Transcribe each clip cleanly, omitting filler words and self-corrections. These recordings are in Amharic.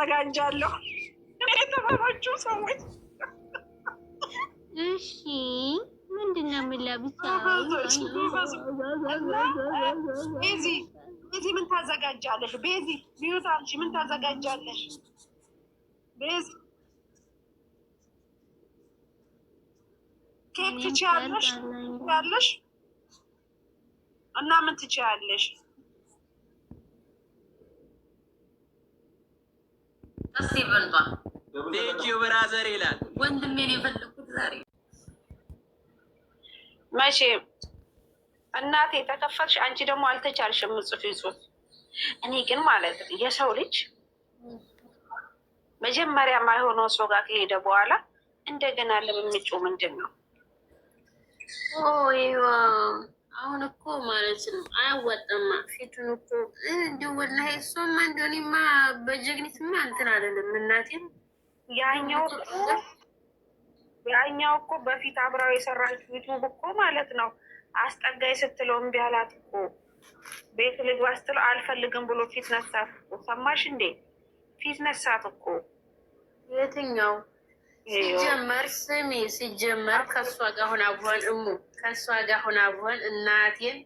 አዘጋጃለሁ የተባባችሁ ሰዎች። እሺ ምንድነው የምለብሰው? ቤዚ ምን ታዘጋጃለሽ? ቤዚ ቢዩት አንቺ ምን ታዘጋጃለሽ? ቤዚ ኬክ ትችያለሽ እና ምን ትችያለሽ? ቀስ ይበልጧል። ቴንኪው ብራዘር ይላል ወንድሜን የፈለኩት ዛሬ መቼም እናቴ ተከፈትሽ፣ አንቺ ደግሞ አልተቻልሽም ጽሑፍ ጽሑፍ። እኔ ግን ማለት ነው የሰው ልጅ መጀመሪያ የማይሆነው ሰው ጋር ከሄደ በኋላ እንደገና ለምንጩ ምንድን ነው? አሁን እኮ ማለት ነው አያዋጣማ። ፊቱን እኮ እንዲሁ ወላሂ እሷማ እንደሆኔማ በጀግኒትማ እንትን አይደለም እናቴም ያኛው እኮ በፊት አብራው የሰራች ዩቱብ እኮ ማለት ነው አስጠጋይ ስትለው እምቢ አላት እኮ። ቤት ልግባ ስትለው አልፈልግም ብሎ ፊት ነሳት እኮ። ሰማሽ እንዴ? ፊት ነሳት እኮ። የትኛው ሲጀመር ስሚ፣ ሲጀመር ከእሷ ጋር ሆና ብሆን ከእሷ ጋር ሆና ብሆን እናቴን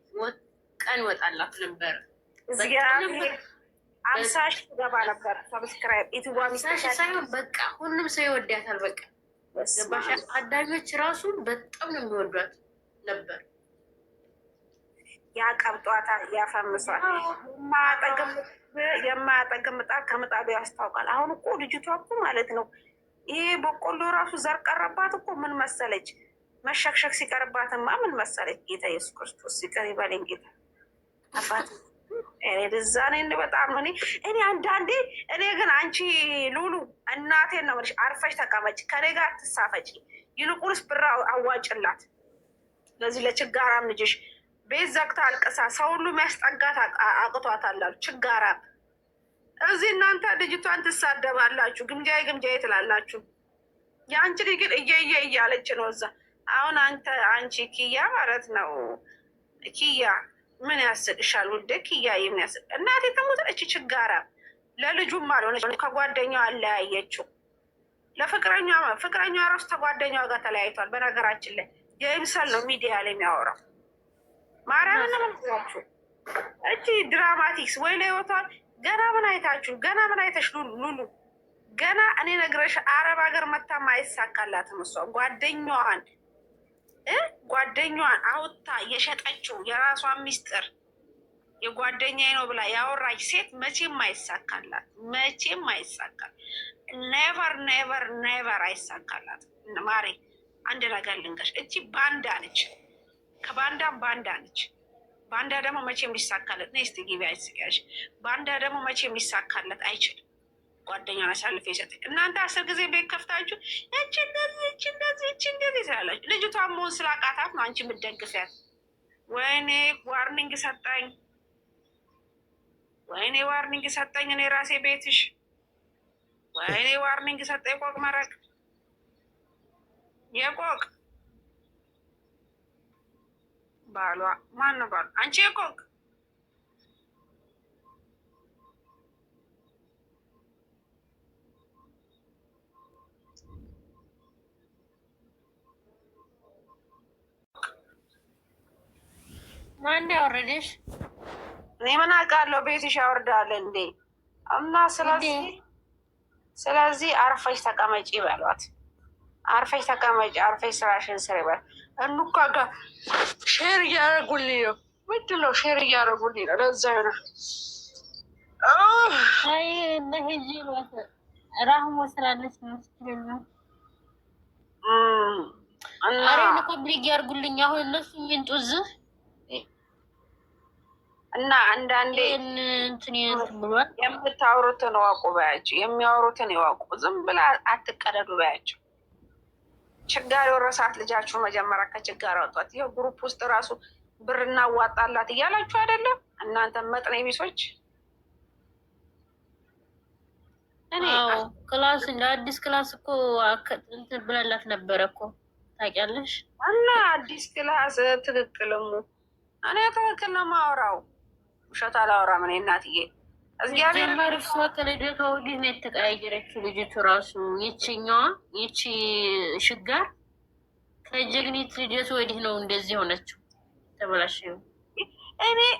ቀን ወጣላት ነበር። አምሳሽ ገባ ነበር ሰብስክራይብ ኢትዋሚሳሽ ሳይሆን በቃ ሁሉም ሰው ይወዳታል። በቃ ገባሽ? አዳኞች ራሱ በጣም ነው የሚወዷት ነበር። ያቀብጧታል፣ ያፈምሷል። የማያጠግም ምጣድ ከምጣዱ ያስታውቃል። አሁን እኮ ልጅቷ እኮ ማለት ነው ይሄ በቆሎ ራሱ ዘር ቀረባት እኮ። ምን መሰለች መሸክሸክ ሲቀርባትማ ምን መሰለች። ጌታ ኢየሱስ ክርስቶስ ሲቀር ይበለኝ ጌታ አባት እዛ ነኝ በጣም እኔ አንዳንዴ እኔ ግን አንቺ ሉሉ እናቴን ነው የምልሽ፣ አርፈሽ ተቀመጭ፣ ከኔ ጋር ትሳፈጭ። ይልቁንስ ብር አዋጭላት ለዚህ ለችጋራም ልጅሽ። ቤት ዘግታ አልቅሳ ሰው ሁሉ የሚያስጠጋት አቅቷታል አሉ ችጋራም። እዚህ እናንተ ልጅቷን ትሳደባላችሁ፣ ግምጃዬ ግምጃዬ ትላላችሁ። የአንቺ ልጅ ግን እየየ እያለች ነው እዛ። አሁን አንቺ ኪያ ማለት ነው ኪያ ምን ያስቅሻል ውዴ? ኪያ ምን ያስቅ? እናቴ ተሞተች ችጋራ። ለልጁም አልሆነች ከጓደኛዋ አለያየችው። ፍቅረኛዋ ራሱ ተጓደኛዋ ጋር ተለያይቷል። በነገራችን ላይ የይምሰል ነው ሚዲያ ላይ የሚያወራው። ማርያምን ምንላችሁ እቺ ድራማቲክስ ወይ ለህይወቷን ገና ምን አይታችሁ? ገና ምን አይተሽ ሉሉ? ገና እኔ ነግረሽ አረብ ሀገር መታማ አይሳካላትም። እሷ ጓደኛዋን አውጥታ የሸጠችው የራሷን ሚስጥር የጓደኛዬ ነው ብላ ያወራች ሴት መቼም አይሳካላት፣ መቼም አይሳካል። ኔቨር ኔቨር ኔቨር አይሳካላት። ማሬ አንድ ነገር ልንገርሽ፣ እቺ ባንዳ ነች፣ ከባንዳም ባንዳ ነች። ባንዳ ደግሞ መቼም ሊሳካለት ነ ስ ጊቢ አይስቂያለሽ። ባንዳ ደግሞ መቼም ሊሳካለት አይችልም። ጓደኛን አሳልፈ የሰጠኝ እናንተ 10 ጊዜ ቤት ከፍታችሁ እቺ እንደዚህ ስላላችሁ ልጅቷን መሆን ስላቃታት ነው አንቺ የምትደግፊያት። ወይኔ ዋርኒንግ ሰጠኝ፣ ወይኔ ዋርኒንግ ሰጠኝ። እኔ ራሴ ቤትሽ ወይኔ ዋርኒንግ ሰጠኝ። ቆቅ መረቅ የቆቅ ባሏ ማን ነው ባሏ? አንቺ የቆቅ ማን ያወረደሽ? እኔ ምን አውቃለሁ? ቤትሽ ያወርዳል እንዴ? እና ስለዚህ አርፈሽ ተቀመጪ በሏት። አርፈሽ ተቀመጪ፣ አርፈሽ ስራሽን ስሪ በሏት። እንኳ ጋር ሼር እያደረጉልኝ ነው። ምንድን ነው ሼር እያደረጉልኝ ነው? ለዛ ይሆናል። አይ ለሄጂ ራህሞ ስላለች መስኪን ነው። አሬ ኮምፕሊት ያርጉልኝ። አሁን እነሱ ይንጡዝ እና አንዳንዴ እንትን ብሏል። የምታወሩትን እወቁ በያቸው፣ የሚያወሩትን ይወቁ። ዝም ብላ አትቀደዱ በያቸው። ችጋር የወረሳት ልጃችሁ መጀመሪያ ከችጋር አውጧት። ይኸው ግሩፕ ውስጥ ራሱ ብር እናዋጣላት እያላችሁ አይደለም እናንተ መጥኔ ቢሶች። እኔ ክላስ እንደ አዲስ ክላስ እኮ እንትን ብላላት ነበረ እኮ ታውቂያለሽ። እና አዲስ ክላስ ትክክልሙ እኔ ትክክል ነው የማወራው፣ ውሸት አላወራም እኔ እናትዬ። ጀመር እሷ ከልደቷ ወዲህ ነው የተቀያየረችው ልጅቱ ራሱ ይችኛዋ ይቺ ሽጋር ከጀግኒት ልደቱ ወዲህ ነው እንደዚህ ሆነችው። ተበላሽ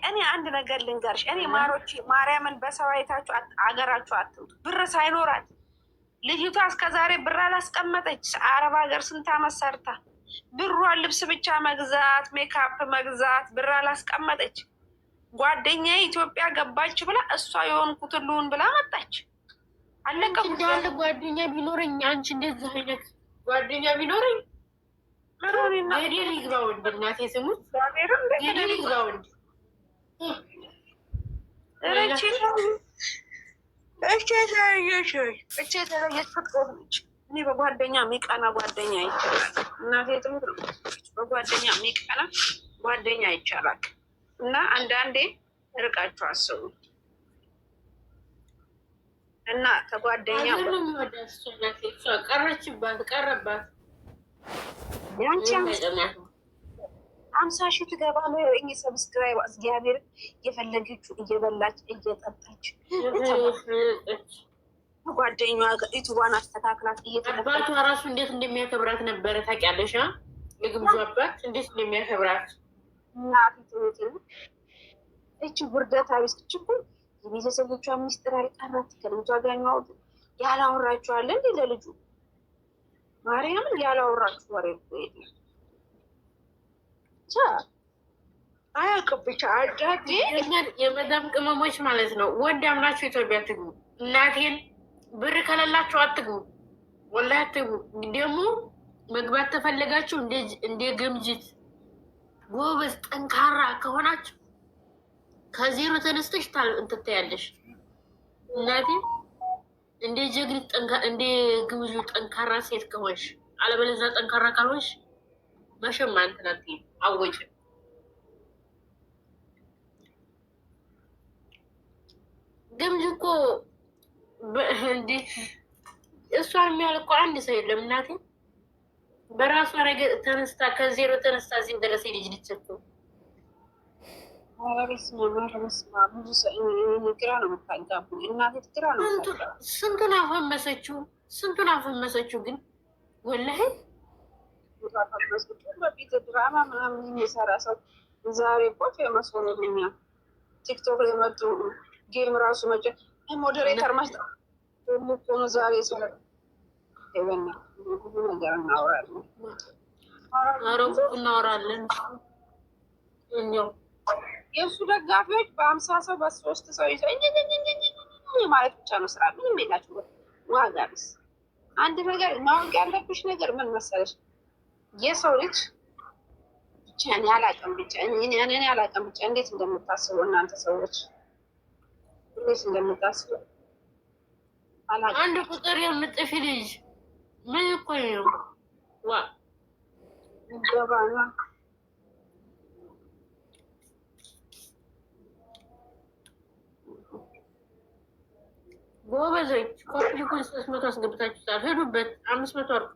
እኔ አንድ ነገር ልንገርሽ። እኔ ማሮች ማርያምን በሰው አይታችሁ አገራችሁ አትምጡ። ብር ሳይኖራት ልጅቷ እስከዛሬ ብር አላስቀመጠች። አረብ ሀገር ስንት ዓመት ሰርታ ብሯን ልብስ ብቻ መግዛት፣ ሜካፕ መግዛት ብር አላስቀመጠች። ጓደኛ ኢትዮጵያ ገባች ብላ እሷ የሆንኩትን ልሁን ብላ መጣች። አለቀ። እንዳለ ጓደኛ ቢኖረኝ አንቺ እንደዚህ አይነት ጓደኛ ቢኖረኝ ገደል ይግባ ወንድ። እናቴ ስሙት ገደል ይግባ ወንድ። እቼ የተለየች ፍቅር ነች። እኔ በጓደኛ የሚቀና ጓደኛ ይቻላል። እናቴ ትምህርት ነው። በጓደኛ የሚቀና ጓደኛ ይቻላል። እና አንዳንዴ ርቃችሁ አስቡ እና ከጓደኛ ቀረችባት ቀረባት። ያንቺ 50 ሺህ ትገባ ነው። እኔ ሰብስክራይብ እግዚአብሔር የፈለገችው እየበላች እየጠጣች ጓደኛዋ ዩቱቧን አስተካክላት አባቷ ራሱ እንዴት እንደሚያከብራት ነበረ ታውቂያለሽ? የግብዣ አባት እንዴት እንደሚያከብራት እቺ ውርደት አቢስች እኮ የቤተሰቦቿ ሚስጥር አልቀራት ከልጇ ጋር ያላወራችኋለ እንዴ? ለልጁ ማርያምን ያላወራችሁ ወሬ እኮ የለም። አያውቅም ብቻ አዳዴ የመዳም ቅመሞች ማለት ነው። ወንድ አምናችሁ ኢትዮጵያ ትግቡ። እናቴን ብር ከሌላችሁ አትግቡ፣ ወላሂ አትግቡ። ደግሞ መግባት ተፈለጋችሁ እንደ ግምጅት ጎበዝ ጠንካራ ከሆናችሁ ከዜሮ ተነስተሽ እንትታያለሽ። እናቴ እንደ ጀግኒት እንደ ግምጁ ጠንካራ ሴት ከሆንሽ፣ አለበለዚያ ጠንካራ ካልሆንሽ መሸማ እንትናት አወጭ ግምጅ እኮ እንዲህ እሷን የሚያህል እኮ አንድ ሰው የለም። እናቴ በራሷ ነገር ተነስታ ከዜሮ ተነስታ እዚህ ደረሰ ልጅ ልትሰጡ ግራ ነው የምታጋቡ። እናቴ ግራ ነው። ስንቱን ስንቱን አፈመሰችው ግን ወላሂ በፊት ድራማ ምናምን የሚሰራ ሰው ዛሬ እኮ ፌመስ ሆኖልኛል። ቲክቶክ ላይ መጡ ጌም ራሱ መቼ ሞዴሬተር መስጠት ሆኖ ዛሬ ሰው ብዙ ነገር እናወራለን። አረቡ እናወራለን። እኛው የእሱ ደጋፊዎች በ50 ሰው በ3 ሰው ይዘው ማለት ብቻ ነው ስራ። ምንም የላችሁ ዋጋ ቢስ። አንድ ነገር ማወቅ ያለብሽ ነገር ምን መሰለሽ? የሰው ልጅ ብቻ እኔ አላውቅም ብቻ እንዴት እንደምታስቡ እናንተ ሰዎች እንዴት እንደምታስቡ አላውቅም። አንድ ቁጥር የምጥፊ ልጅ ምን እኮ ነው ዋ ገባና ጎበዞች ኮምፒውተር 300 አስገብታችሁታል። ሄዱበት 500 አርኩ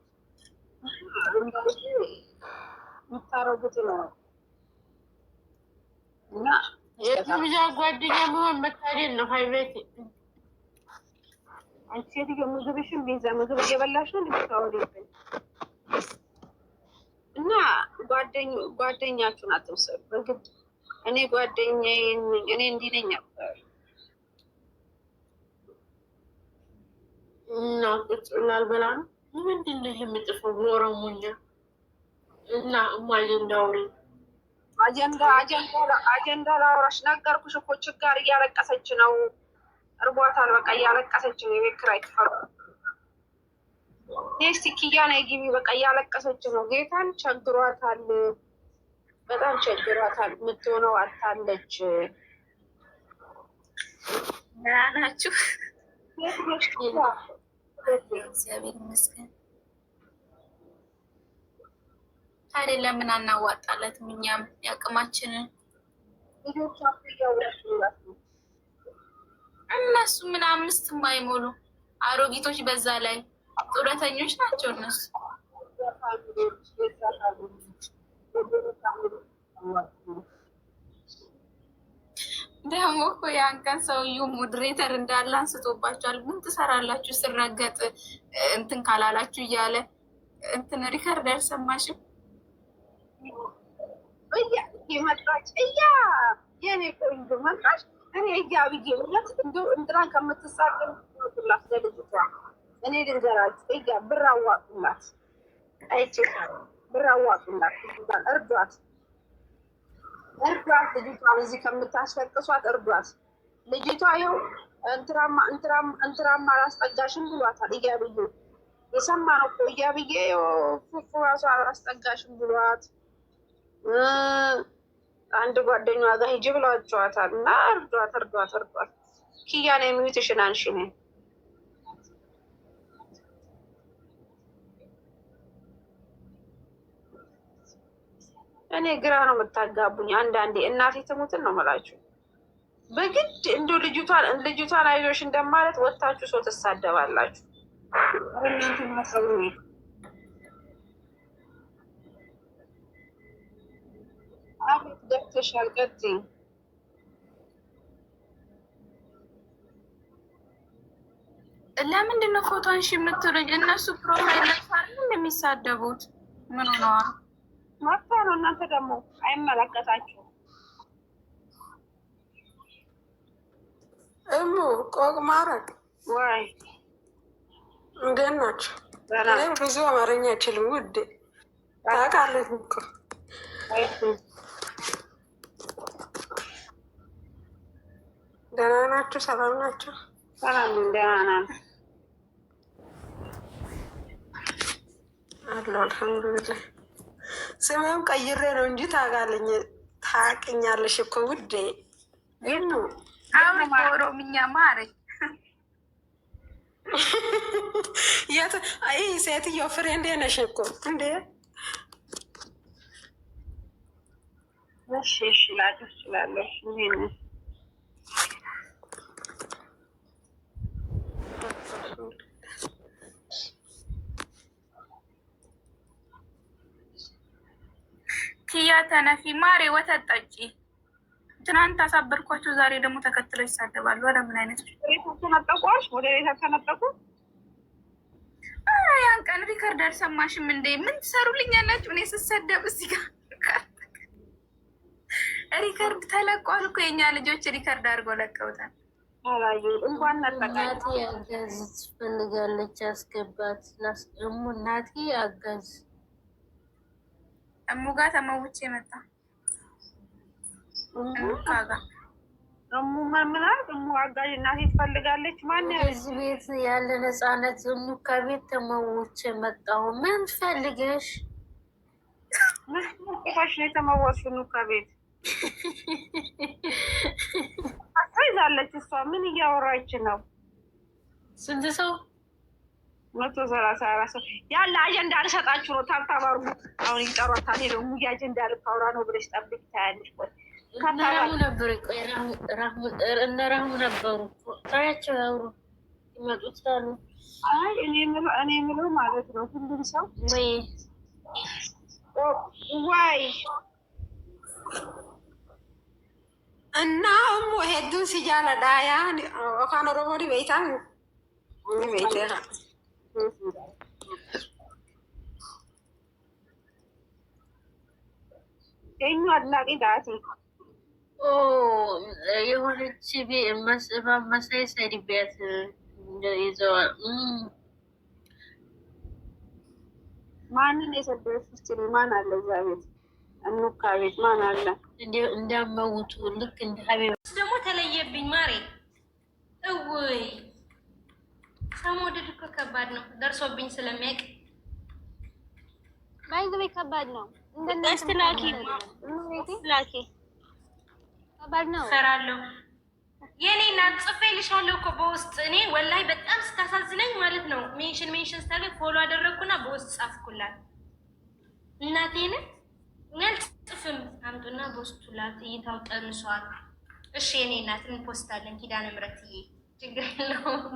የምታረጉት ነው እና የግብዣ ጓደኛ መሆን መታደል ነው። ሀይቤት አንቺ ሴትዮ ምግብሽን ቤዛ ምግብ እየበላሽ ነው ልታወሪብን እና ጓደኛችሁን አትምሰሉ በግድ። እኔ ጓደኛዬን እኔ እንዲህ ነኝ እና ቁጭ ላልበላ ነው። ምንድን ነው የምጥፈው በኦሮሞኛ? እና አጀንዳውሪ አጀንዳ ላውራሽ ነገርኩሽ እኮ ችጋር እያለቀሰች ነው። እርቧታል። በቃ እያለቀሰች ነው። የቤት ኪራይ ክፈሉ። እስቲ ኪያ ነይ ግቢ። በቃ እያለቀሰች ነው። ጌታን ቸግሯታል። በጣም ቸግሯታል። የምትሆነው አታለች። ናችሁ? እግዚአብሔር ይመስገን። ታዲያ ለምን አናዋጣለትም? እኛም ያቅማችንን እነሱ ምን 5 የማይሞሉ አሮጊቶች፣ በዛ ላይ ጡረተኞች ናቸው እነሱ። ደግሞ እኮ ያን ቀን ሰውዬው ሞዴሬተር እንዳለ አንስቶባቸዋል። ምን ትሰራላችሁ ስረገጥ እንትን ካላላችሁ እያለ እንትን ሪከርድ አልሰማሽም? መጣች የኔ ቆንጆ መጣች። እኔ ብዬ ለት እንትናን ከምትሳቀም ላት ለልጅቷ እኔ ልንገራችሁ ብር አዋጡላት። ብር አዋጡላት። እርዷት ልጅቷን እዚህ ከምታስፈቅሷት እርዷት። ልጅቷ ይኸው እንትራማ አላስጠጋሽም ብሏታል። ብዬ የሰማነው እኮ ብዬ ፉፉ ራሱ አላስጠጋሽም ብሏት አንድ ጓደኛዋ ጋር ሂጂ ብሏቸዋታል። እና እርዷት። ኪያ ነው የሚሉትሽን አንሺ ነኝ እኔ ግራ ነው የምታጋቡኝ። አንዳንዴ እናቴ ትሙትን ነው የምላችሁ። በግድ እንዶ ልጅቷን አይዞሽ እንደማለት ወጥታችሁ ሰው ትሳደባላችሁ። እናንተ ማሰቡ አቤት ገብተሻል። ቀጥይ። ለምንድን ነው ፎቶ አንሺ የምትሉኝ? እነሱ ፕሮፋይል ለብሳሉ እንደሚሳደቡት ምን ሆነዋል? መጥቶ ነው። እናንተ ደግሞ አይመለከታችሁም። ቆቅ ማረግ ወይ እንዴት ናቸው? እኔም ብዙ አማርኛ አይችልም ውዴ ታውቃለች እኮ። ደህና ናቸው? ሰላም ናቸው? ሰላም ደህና ናን አሉ አልሐምዱሊላህ። ስሜም ቀይሬ ነው እንጂ ታውቅኛለሽ እኮ ውዴ። ይኑ አሁን ኦሮምኛ ማረኝ አይ ሴትዮ ፍሬንዴ ነሽ እኮ እንዴ? እሺ ላድርግልሽ። ኪያ ተነፊ ማሬ ወተት ጠጪ። ትናንት አሳበርኳቸው፣ ዛሬ ደግሞ ተከትለው ይሳደባሉ። ወደ ምን አይነት ተነጠቋሽ? ወደ ቤት ተነጠቁ። ያን ቀን ሪከርድ አልሰማሽም እንዴ? ምን ትሰሩልኛላችሁ? እኔ ስሰደብ እዚህ ጋር ሪከርድ ተለቋል እኮ የኛ ልጆች ሪከርድ አድርገው ለቀውታል። እንኳን እናቴ አጋዝ ትፈልጋለች፣ አስገባት። ላስገሙ እናቴ አጋዝ እሙ ጋር ተመውቼ መጣ። እሙ ማምናት እሙ አጋዥ እናቴ ትፈልጋለች። ማን እዚህ ቤት ያለ ነፃነት እሙ ከቤት ተመውቼ መጣሁ። ምን ፈልገሽ? ሽ ነው የተመወሱ ኑ ከቤት ይዛለች። እሷ ምን እያወራች ነው? ስንት ሰው? 134 ሰው ያለ አጀንዳ ልሰጣችሁ ነው። ታብታባሩ አሁን ይጠሯታል። ሄደው ሙያ አጀንዳ ልታወራ ነው ብለሽ ጠብቅ ታያለሽ። እነራሙ ነበሩ። ቆይ እነራሙ ነበሩ። ታያቸው ያውሩ ይመጡት አሉ። አይ እኔ የምለው ማለት ነው ሁሉም ሰው ወይ እና እሙ ሄዱን ሲጃለ ዳያን አፋን ኦሮሞዲ ቤታን ቤታ የእኛ አድናቂ ዳቲ የሆነች መሳይ ሰሪቤት ይዘዋል። ማንን የሰደረች ስችል ማን አለ እዛ ቤት? እኑካ ቤት ማን አለ? እንዳመውቱ ልክ እንደ ሀቢብ ደግሞ ተለየብኝ ማሬ። እውይ ሰው መውደድ እኮ ከባድ ነው፣ ደርሶብኝ ስለሚያውቅ ባይዘዌ ከባድ ነው። እስቲ ላኪ ከባድ ነው። እሰራለሁ የኔ እናት ጽፌልሻለሁ እኮ በውስጥ። እኔ ወላሂ በጣም ስታሳዝነኝ ማለት ነው ሜንሽን ስታደርግ ፎሎ አደረግኩና በውስጥ ጻፍኩላት። እናቴን አልጽፍም አምጡና በውስጡ ላት እይታው ቀንሷል። እሺ የኔ እናት እንፖስታለን። ኪዳነ ምሕረትዬ ችግር የለውም።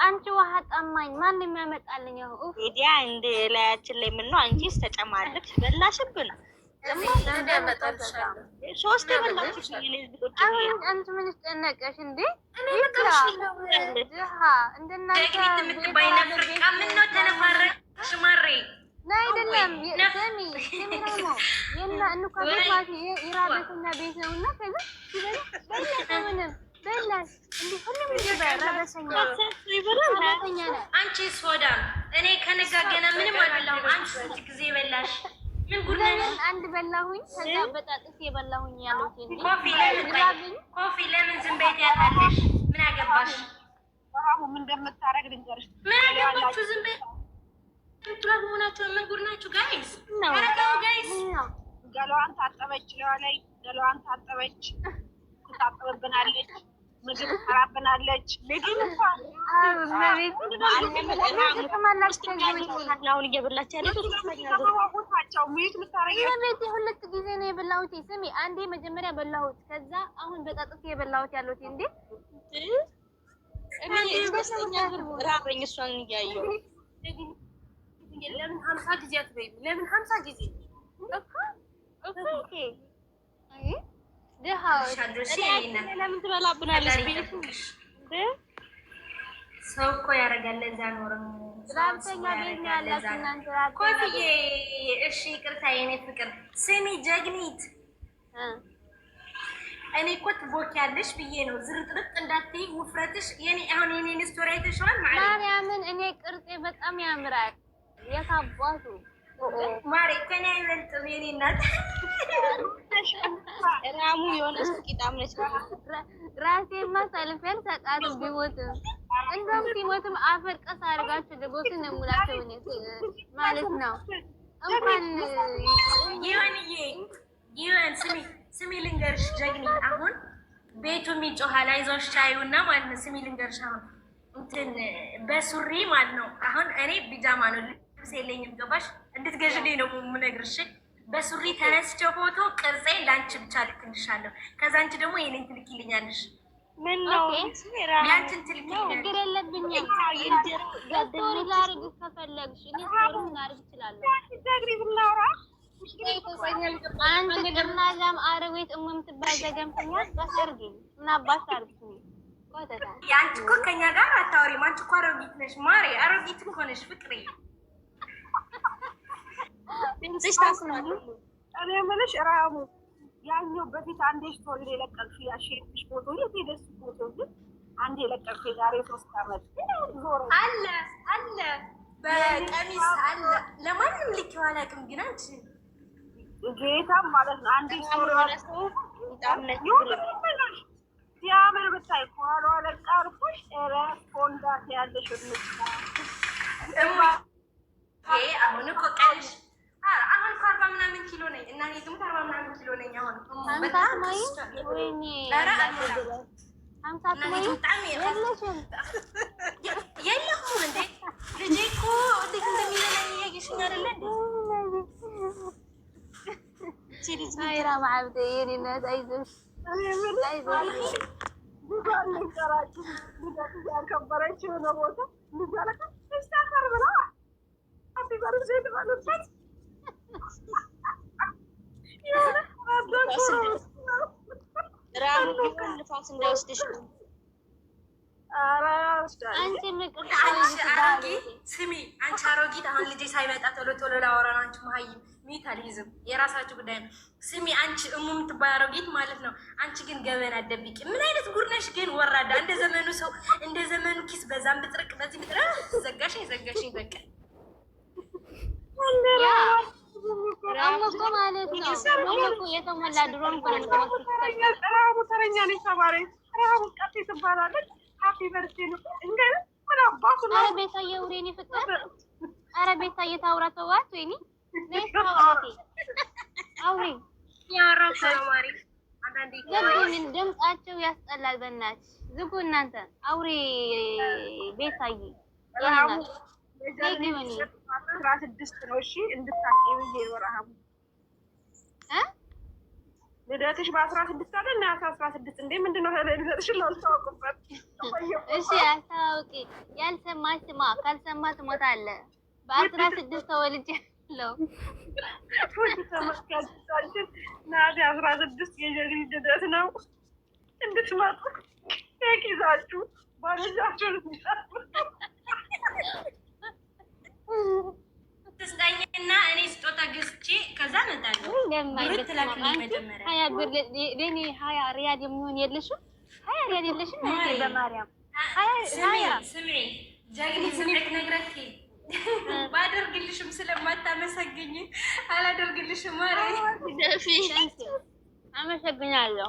አንቺ ውሃ ጠማኝ ማን የሚያመጣልኝ? ሚዲያ እንደ ላያችን ላይ ምን ነው አንቺስ ተጨማለች በላሽብን። ሶስት በላችሁ አሁን አንቺ ምን ተጨነቀሽ እንዴ? እንደናንተ የምትባይ ነፍርቃ ምን ነው ተነፋረቅሽ ማሬ? አይደለም ሰሚ ደግሞ የና እንኳ ቤት ይራበትና ቤት ነውና ከዛ በላሽ በላሽ እንዴ ሁሉም ይበራበሰኛ አንቺ ሶዳም እኔ ከነጋገና ምንም አልበላሁም። አንቺ ስንት ጊዜ በላሽ? ምን ጉዳይ ነው? አንድ በላሁኝ ከዛ በጣጥስ የበላሁኝ ያለው እንዴ ኮፊ ለምን ዝም በይ ያታለሽ? ምን አገባሽ? አሁን ምን እንደምታረግ ልንገርሽ። ምን አገባችሁ? ዝም በይ ትራጉ ናቸው። ምን ጉድ ናችሁ ጋይስ? አረጋው ጋይስ ገላዋን ታጠበች፣ ለዋላይ ገላዋን ታጠበች፣ ትታጠብብናለች፣ ምግብ ትሰራብናለች። ምግብ እንኳን አሁን እየበላች ያለች ሁለት ጊዜ ነው የበላሁት። ስሚ አንዴ መጀመሪያ በላሁት፣ ከዛ አሁን በጣጥስ የበላሁት ያሉት እንዴ ራበኝ እሷን እያየሁ ለምን 50 ጊዜ አትበይም? ለምን 50 ጊዜ ኦኬ አይ ለምን ትበላብናለች? ሰው እኮ ያደርጋል። ለዛ ኖርም ራብተኛ ቤት ነው ያላችሁ እናንተ ራብተኛ ኮፊዬ። እሺ ይቅርታ የኔ ፍቅር። ስሚ ጀግኒት፣ እኔ እኮ ትቦኪያለሽ ብዬ ነው ዝርጥርጥ እንዳትይ ውፍረትሽ። የኔ አሁን የኔን ስቶሪ አይተሽዋል ማለት ነው። ማርያምን እኔ ቅርጼ በጣም ያምራል። የታባቱ ማሬ ከኔ አይበልጥም የኔ እናት። ራሙ የሆነ ቂጣም ነች። ራሴማ ሰልፌን ሰጣት ቢሞትም እንደውም ሲሞትም አፈር ቀስ አድርጋችሁ ደጎትን ነው ሙላቸው ማለት ነው። እንኳን ይሁን ስሚ ልንገርሽ ጀግኒ፣ አሁን ቤቱ የሚጮሃል አይዞሽ ቻዩና ማለት ነው። ስሚ ልንገርሽ አሁን እንትን በሱሪ ማለት ነው። አሁን እኔ ቢጃማ ነው ልብስ የለኝም ገባሽ? እንድትገዥልኝ ነው የምነግርሽ። በሱሪ ተነስቼ ፎቶ ቅርጼ ለአንቺ ብቻ ልክልሻለሁ። ከዛ አንቺ ደግሞ የኔን ትልኪልኛለሽ። ምን ነው ያንቺን ትልኪልኛለሽ። ችግር የለብኝም። ስቶሪ ላድርግ ከፈለግሽ እኔ ስቶሪ ላድርግ እችላለሁ። አንተ ቅርናዛም አረቤት እምምትባል ዘገምተኛት በሰርጊ ምን አባሽ አድርግኝ ቆተታ ያንቺ እኮ ከኛ ጋር አታወሪም። አንቺ እኮ አሮጊት ነሽ ማሬ፣ አሮጊት እኮ ነሽ ፍቅሬ። ድምፅሽ ታስናሉ። እኔ የምልሽ ራሙ ያኛው በፊት አንዴ ስቶሪ ላይ ለቀቅሽ ያሸርሽ ፎቶ የቴደስ ፎቶ ግን አንዴ ለቀቅሽ የዛሬ 3 ዓመት አለ በቀሚስ አለ። ለማንም ልኬው አላውቅም፣ ግን አንቺ ጌታ ማለት ነው አንዴ ስቶሪ ሲያምር ብታይ ከኋላ ለቃርኩሽ ሬስፖንዳት ያለሽ አሁን እኮ ቀንሽ አሁን እኮ 40 ምናምን ኪሎ ነኝ እና እኔ ደግሞ 40 ምናምን ኪሎ ነኝ። አሁን የለሁም እንዴ ልጄ እኮ እንዴት እንደሚለኝ እያየሽኝ አይደለ እንዴ? አይራ ማዕብደ የኔነት አይዞሽ ያከበረች የሆነ ቦታ ልጃለካ ስታፈር ብላ አቢበር ዜድ ባለበት ራሙ ንፋስ እንዳይወስድሽ ስሚ አንቺ አሮጊት፣ አሁን ልጄ ሳይመጣ ቶሎ ቶሎ ላወራ ነው። አንቺ መሀይም ሚት አልይዝም፣ የራሳችሁ ጉዳይ ነው። ስሚ አንቺ የምትባይ አሮጊት ማለት ነው። አንቺ ግን ገበና አትደብቂ። ምን አይነት ጉድ ነሽ ግን ወራዳ! እንደ ዘመኑ ሰው እንደ ዘመኑ ኪስ በዛም ብጥርቅ በዚህ ብጥርቅ ዘጋሽኝ በቃ እኮ ማለት ነው የተሞላ ድሮን ተረኛ ነኝ ተባረ ራቡ ቀጤ ትባላለች። ሀፒ በርቴ ነው እንደ ምን አባቱ ነው። ኧረ ቤታዬ ውሬኔ ፍቅር፣ ኧረ ቤታዬ ታውራ ተዋት። ወይኔ አውሪ ያራሽ ማሪ ለምን ድምጻቸው ያስጠላል። በእናትሽ ዝጉ እናንተ። አውሪ ቤታዬ ያናል ለምን 16 ነው። እሺ እንድታቂው ይወራሃም ልደትሽ በ16 አይደል? እና 16 እንዴ ምንድነው ልደትሽ? ላልታወቅበት እሺ አታውቂ። ያልሰማሽ ስማ፣ ካልሰማ ትሞታለህ። በ16 ተወልጄ ውድ ተመልካቾቻችን ነሐሴ 16 የጀግኒ ልደት ነው። እንድትመጡ ኬክ ይዛችሁ ባሎቻችሁን ትስጠኝና እኔ ስጦታ ገዝቼ ከዛ እመጣለሁ። ብር ትላክልኝ መጀመሪያ። 20 ሪያል የሚሆን የለሽም? 20 ሪያል የለሽም? በማርያም ስሜ ጀግኒ ስሜት ነግረክ ባደርግልሽም ስለማታመሰግኝ አላደርግልሽም። አመሰግናለሁ።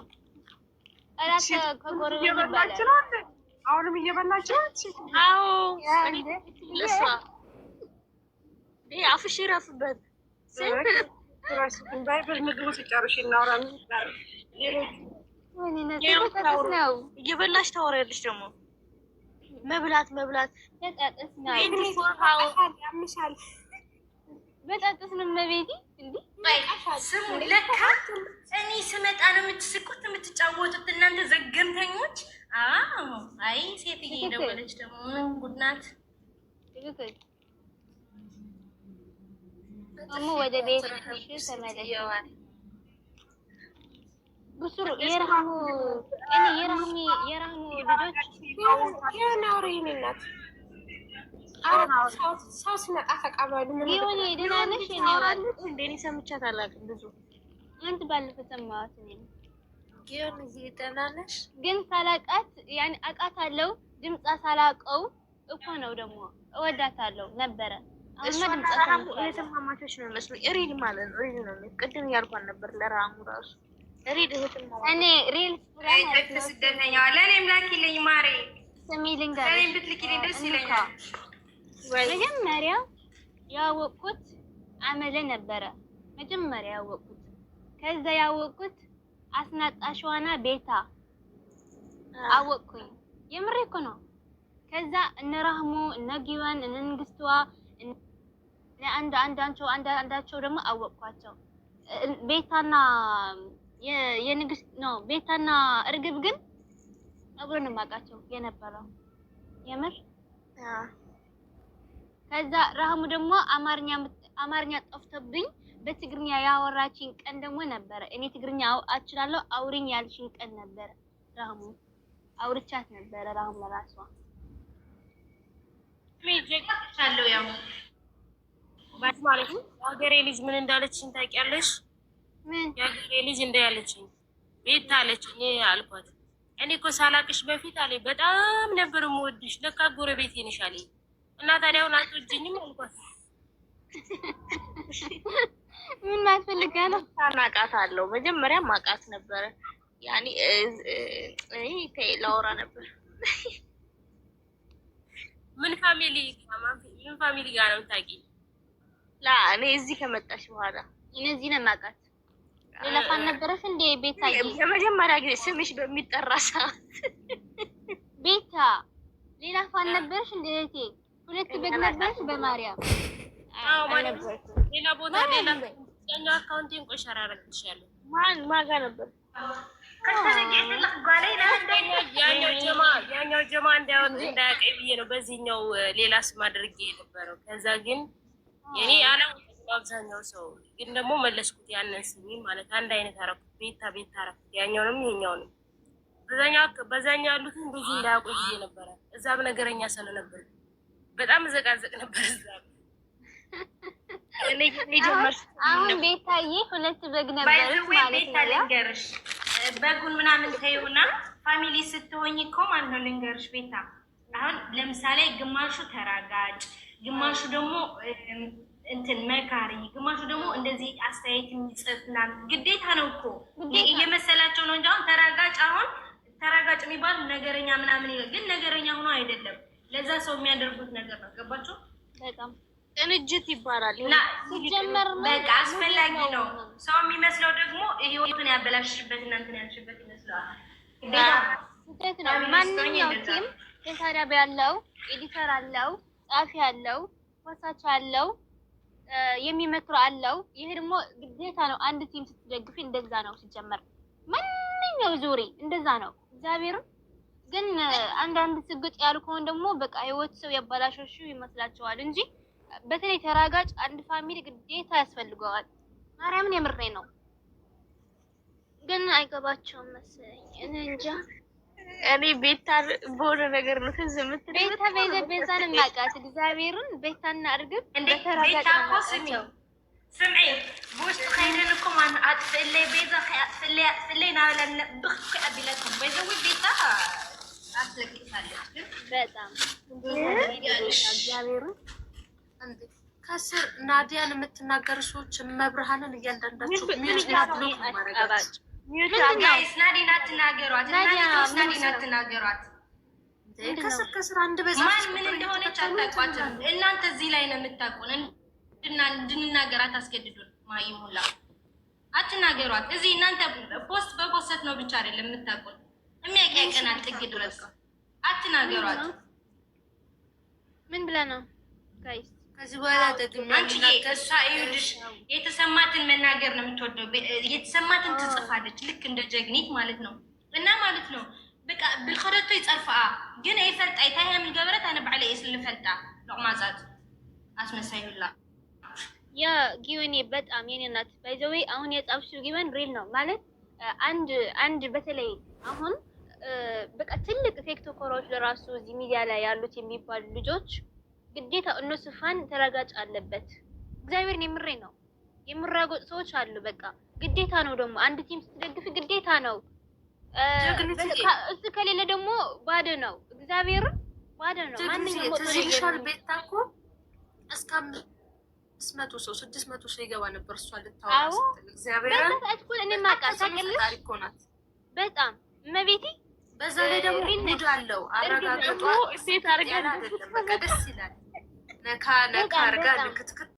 እራት ከጎረቤት እየበላች ነው እንዴ? አሁንም እየበላች ነው? አዎ ለሷ አፍሽ ይረፍበት። ባይብል ምግቡ ሲጨርሽ እናውራ። እየበላሽ ታወሪያለሽ ደግሞ መብላት በጣጥስ ነው ያምሻል። በጣጥስ ነው መቤቴ እንዴ። ስሙ ለካ እኔ ስመጣ ነው የምትስቁት የምትጫወቱት እናንተ ዘገምተኞች። አይ ሴትዬ ደወለች ደግሞ ምን ጉድ ናት። ወደ ቤት ተመለሽ። ብሱሩ የረሃሙ ልጆች የናውሬንናት ሰው ሲመጣ ተቀበሉ። የሆነ ደህና ነሽ? እንደኔ ሰምቻት አላውቅም ብዙ። አንተ ባለፈው ሰማሁት እኔ ጊዮን እዚህ ደህና ነሽ? ግን ሳላውቃት ያኔ አውቃታለሁ ድምጻ ሳላውቀው እኮ ነው ደግሞ እወዳታለሁ ነበረ። እሷ እህትማማቾች ነው የሚመስሉኝ። ሪል ማለት ነው። ሪል ነው። ቅድም ያልኳት ነበር ለራሙ ራሱ ሪል እህትማማቾች። እኔ ሪል ስደተኛዋ ለእኔም ላኪልኝ ማሬ። ስሚ ልንገርሽ፣ ለእኔም ብትልኪልኝ ደስ ይለኛል። መጀመሪያ ያወቅኩት አመለ ነበረ። መጀመሪያ ያወቅኩት ከዛ ያወቅኩት አስናጣሽዋና ቤታ አወቅኩኝ። የምሬ እኮ ነው። ከዛ እነ ራህሙ እነ ጊዋን እነ ንግስቷ አንዳቸው ደግሞ አወቅኳቸው። ቤታና የንግስት ነው ቤታና እርግብ ግን አብሮ ነው የማውቃቸው የነበረው የምር። ከዛ ራህሙ ደግሞ አማርኛ ጠፍቶብኝ በትግርኛ ያወራችኝ ቀን ደግሞ ነበረ። እኔ ትግርኛ አችላለሁ አውሪኝ ያልሽኝ ቀን ነበረ። ራህሙ አውርቻት ነበረ። ራህሙ ራሷ ሜጀክቻለሁ ያው ማለት ነው። የሀገሬ ልጅ ምን እንዳለችኝ ታውቂያለሽ? ምን የሀገሬ ልጅ እንዳለችኝ ቤት አለችኝ አልኳት። እኔ እኮ ሳላቅሽ በፊት አለኝ በጣም ነበር የምወድሽ፣ ለካ ጎረቤቴ ነሽ አለኝ። እና ታዲያውን አትወጂኝም አልኳት። ምን ማትፈልጋ ነው? አውቃታለሁ። መጀመሪያ ማውቃት ነበረ ያኔ ላወራ ነበር። ምን ፋሚሊ ጋር ነው የምታውቂኝ? እኔ እዚህ ከመጣሽ በኋላ እነዚህ ነው የማውቃት። ሌላ ፋን ነበረሽ እንዴ? ቤታ የመጀመሪያ ጊዜ ስምሽ በሚጠራ ሰዓት ቤታ ሌላ ፋን ነበረሽ እንዴ? እህቴ ሁለት በግ ነበረሽ በማርያም። ሌላ ቦታ ሌላ ያኛው አካውንቴን ቆሻራ አደረግልሻለሁ። ማን ጋር ነበር? ያኛው ጀማ እንዳያቀኝ ብዬ ነው በዚህኛው ሌላ ስም አድርጌ የነበረው። ከዛ ግን የኔ አላውቅም አብዛኛው ሰው ግን ደግሞ መለስኩት ያንን ስሜ ማለት አንድ አይነት አደረኩት። ቤታ አደረኩት። ያኛውንም ይሄኛውንም በዛኛው ያሉትን ብዙ እንዳያውቁ ብዬ ነበረ። እዛም ነገረኛ ስለነበር በጣም ዘቃዘቅ ነበር እዛ። አሁን ቤታዬ ሁለት በግ ነበረች ማለት ነው። ልንገርሽ በጉን ምናምን ተይውና ፋሚሊ ስትሆኝ እኮ ማለት ነው። ልንገርሽ ቤታ አሁን ለምሳሌ ግማሹ ተራጋጭ፣ ግማሹ ደግሞ እንትን መካሪ፣ ግማሹ ደግሞ እንደዚህ አስተያየት የሚጽፍ ምናምን ግዴታ ነው እኮ እየመሰላቸው ነው እንጂ አሁን ተራጋጭ የሚባል ነገረኛ ምናምን ይላል። ግን ነገረኛ ሆኖ አይደለም፣ ለዛ ሰው የሚያደርጉት ነገር ነው። ገባችሁ? በጣም ቅንጅት ይባላል። ሲጀመር በቃ አስፈላጊ ነው። ሰው የሚመስለው ደግሞ ህይወቱን ያበላሽበት እናንተን ያልሽበት ይመስለዋል። ስህተት ነው። ማንኛው ቲም ተሳዳቢ ያለው ኤዲተር አለው፣ ጻፊ አለው፣ ወሳች አለው፣ የሚመክሩ አለው። ይሄ ደግሞ ግዴታ ነው። አንድ ቲም ስትደግፊ እንደዛ ነው ሲጀመር። ማንኛው ዙሪ እንደዛ ነው። እግዚአብሔር ግን አንዳንድ ስግጥ ያሉ ከሆነ ደግሞ በቃ ህይወት ሰው ያበላሸሹ ይመስላቸዋል እንጂ በተለይ ተራጋጭ አንድ ፋሚሊ ግዴታ ያስፈልገዋል። ማርያምን የምሬ ነው። ግን አይገባቸውም መሰለኝ እኔ እንጃ። እኔ ቤታ በሆነ ነገር ነው ዝምት ቤታን ማቃት እግዚአብሔርን ቤታና እርግብ ቤታ እኮ ስምዒ ብውሽጢ ከይደልኩም አጥፍእለይ ቤዛ አጥፍእለይ ናበለ ብክ አቢለኩም በይዘዊ ቤታ አትለቅሳለች። ግን በጣም እግዚአብሔርን ከስር ናዲያን የምትናገር ሰዎች መብርሃንን እያንዳንዳቸው ሚዩት ማረጋች ናዲን አትናገሯት። ናዲን አትናገሯት። ከስር አንድ በዛ ማን ምን እንደሆነች አታውቋትም። እናንተ እዚህ ላይ ነው የምታውቁን። እንድንናገር አታስገድዱን። ማይም ሁላ አትናገሯት። እዚህ እናንተ ፖስት በፖስት ነው ብቻ አይደለም የምታውቁን። የሚያቀናል ጥግ ድረስ አትናገሯት። ምን ብላ ነው ጋይስ? ከዚህ በኋላ ደግሞ አንቺ እሷ ይኸውልሽ የተሰማትን መናገር ነው የምትወደው። የተሰማትን ትጽፋለች ልክ እንደ ጀግኒት ማለት ነው። እና ማለት ነው በቃ ብልኸደቶ ይጸርፋ ግን አይፈልጣ ይታይ ምን ገበረት አነ ባለ ይስልፈልጣ ለማዛት አስመሳይላ ያ ጊወኔ በጣም የኔ እናት ባይዘዌ አሁን የጻፍሽው ጊወን ሪል ነው ማለት አንድ በተለይ አሁን በቃ ትልቅ ቲክቶከሮች ለራሱ እዚህ ሚዲያ ላይ ያሉት የሚባሉ ልጆች ግዴታ እነሱ ፋን ተረጋጭ አለበት። እግዚአብሔርን የምሬ ነው። የምራጎጥ ሰዎች አሉ። በቃ ግዴታ ነው ደግሞ አንድ ቲም ስትደግፍ ግዴታ ነው። እሱ ከሌለ ደግሞ ባዶ ነው። እግዚአብሔርን ባዶ ነው። ማንኛውም ተዚሽል ቤታ እኮ እስከ 500 ሰው 600 ሰው ይገባ ነበር እሷ ልታወራ ስትል እግዚአብሔርን እኔ ማቃታ ታሪክ ሆናት በጣም መቤቴ በዛ ላይ ደግሞ ሙድ አለው። አረጋግጦ ሴት አርጋ ደስ ይላል። ነካ አርጋ ክትክት